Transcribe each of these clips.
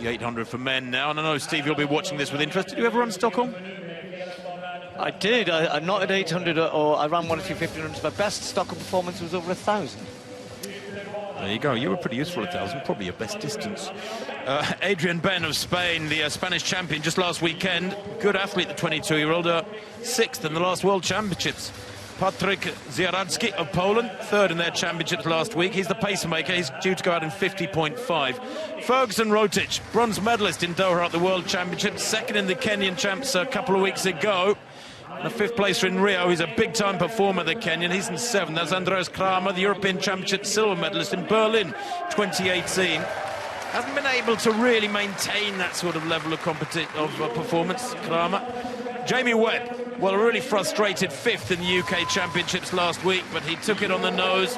The 800 for men now, and I know, Steve, you'll be watching this with interest. Did you ever run Stockholm? I did. I'm not at 800, or I ran one or two 1500s. My best Stockholm performance was over 1,000. There you go. You were pretty useful at 1,000, probably your best distance. Adrian Ben of Spain, the Spanish champion just last weekend. Good athlete, the 22-year-old, 6th in the last World Championships. Patryk Ziaradzki of Poland, 3rd in their championships last week. He's the pacemaker. He's due to go out in 50.5. Ferguson Rotich, bronze medalist in Doha at the World Championships, 2nd in the Kenyan champs a couple of weeks ago. And a 5th placer in Rio. He's a big-time performer, the Kenyan. He's in 7th. That's Andreas Kramer, the European Championship silver medalist in Berlin 2018. Hasn't been able to really maintain that sort of level of performance, Kramer. Jamie Webb, well, really frustrated 5th in the UK Championships last week, but he took it on the nose.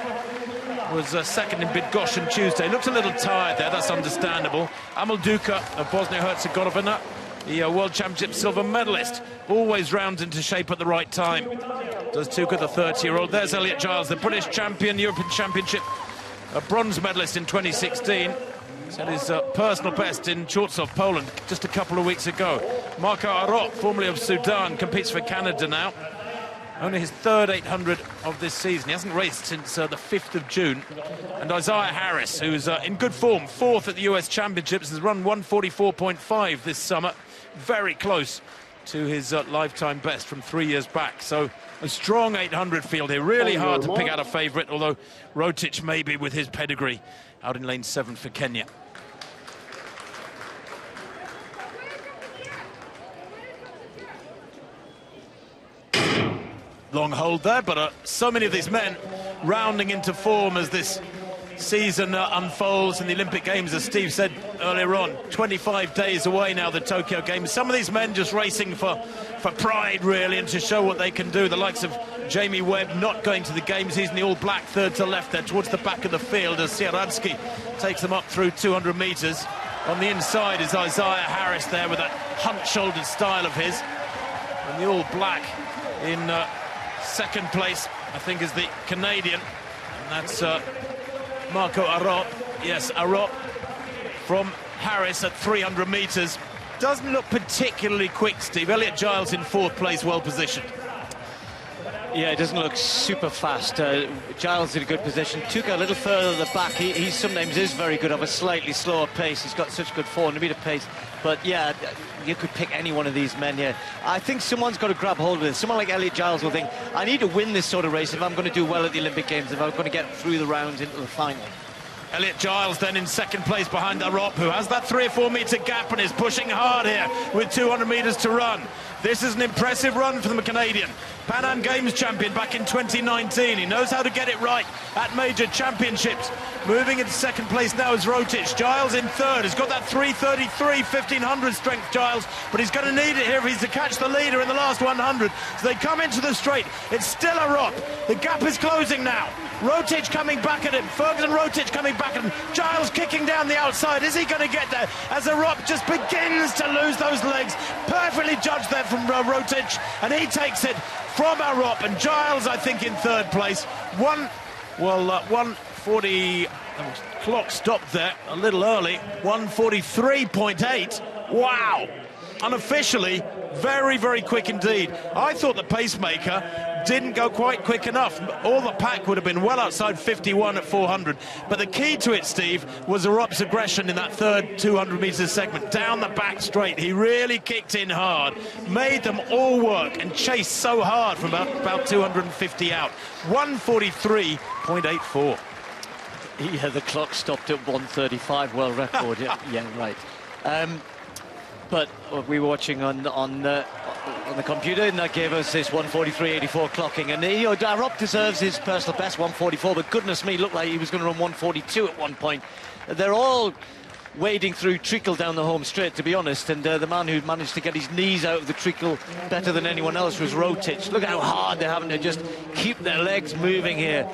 Was 2nd in Bydgoszcz Tuesday. Looked a little tired there, that's understandable. Amal Duka of Bosnia-Herzegovina, the World Championship silver medalist, always rounds into shape at the right time. Does too good, the 30-year-old. There's Elliot Giles, the British champion, European Championship, a bronze medalist in 2016. Set his personal best in Chortów, Poland, just a couple of weeks ago. Marco Arop, formerly of Sudan, competes for Canada now. Only his 3rd 800 of this season. He hasn't raced since the 5th of June. And Isaiah Harris, who's in good form, 4th at the US Championships, has run 144.5 this summer. Very close to his lifetime best from 3 years back. So a strong 800 field here. Really hard to pick out a favourite, although Rotich maybe with his pedigree out in lane 7 for Kenya. Long hold there, but so many of these men rounding into form as this season unfolds in the Olympic Games, as Steve said earlier on. 25 days away now, the Tokyo Games. Some of these men just racing for pride, really, and to show what they can do. The likes of Jamie Webb not going to the Games. He's in the all-black 3rd to left there, towards the back of the field, as Ziaradzki takes them up through 200 metres. On the inside is Isaiah Harris there with that hunched-shouldered style of his. And the all-black in 2nd place, I think, is the Canadian. And that's Marco Arop. Yes, Arop from Harris at 300 metres. Doesn't look particularly quick, Steve. Elliot Giles in 4th place, well positioned. Yeah, it doesn't look super fast. Giles in a good position. Took a little further at the back. He sometimes is very good of a slightly slower pace. He's got such good 400-metre pace. But yeah, you could pick any one of these men here. I think someone's got to grab hold of this. Someone like Elliot Giles will think, I need to win this sort of race if I'm going to do well at the Olympic Games, if I'm going to get through the rounds into the final. Elliot Giles then in 2nd place behind Arop, who has that 3 or 4 metre gap and is pushing hard here with 200 metres to run. This is an impressive run for the Canadian. Pan Am Games champion back in 2019. He knows how to get it right at major championships. Moving into 2nd place now is Rotich. Giles in 3rd. He's got that 3:33, 1500 strength, Giles, but he's going to need it here if he's to catch the leader in the last 100. So they come into the straight. It's still Arop. The gap is closing now. Rotich coming back at him. Ferguson Rotich coming back at him. Giles kicking down the outside. Is he going to get there? As Arop just begins to lose those legs. Perfectly judged there from Rotich, and he takes it from Arop. And Giles, I think, in 3rd place. 1:40. Clock stopped there a little early. 1:43.8. Wow. Unofficially, very, very quick indeed. I thought the pacemaker didn't go quite quick enough. All the pack would have been well outside 51 at 400. But the key to it, Steve, was Arop's aggression in that 3rd 200 metres segment. Down the back straight, he really kicked in hard, made them all work, and chased so hard from about 250 out. 1:43.84. Yeah, the clock stopped at 1:35, world record. Yeah, right. But we were watching on the computer, and that gave us this 1:43.84 clocking. And Arop deserves his personal best, 1:44. But goodness me, looked like he was going to run 1:42 at one point. They're all wading through treacle down the home straight, to be honest. And the man who managed to get his knees out of the treacle better than anyone else was Rotich. Look how hard they're having to just keep their legs moving here.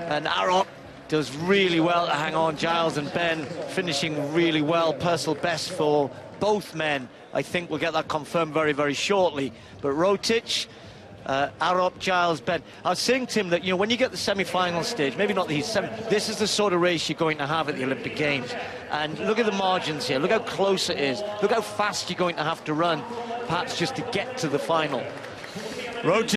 And Arop does really well to hang on. Giles and Ben finishing really well. Personal best for both men. I think we'll get that confirmed very, very shortly. But Rotich Arop, Giles, Ben. I was saying, Tim, that, you know, when you get the semi-final stage, maybe not these this is the sort of race you're going to have at the Olympic Games. And look at the margins here. Look how close it is. Look how fast you're going to have to run, perhaps just to get to the final. Road to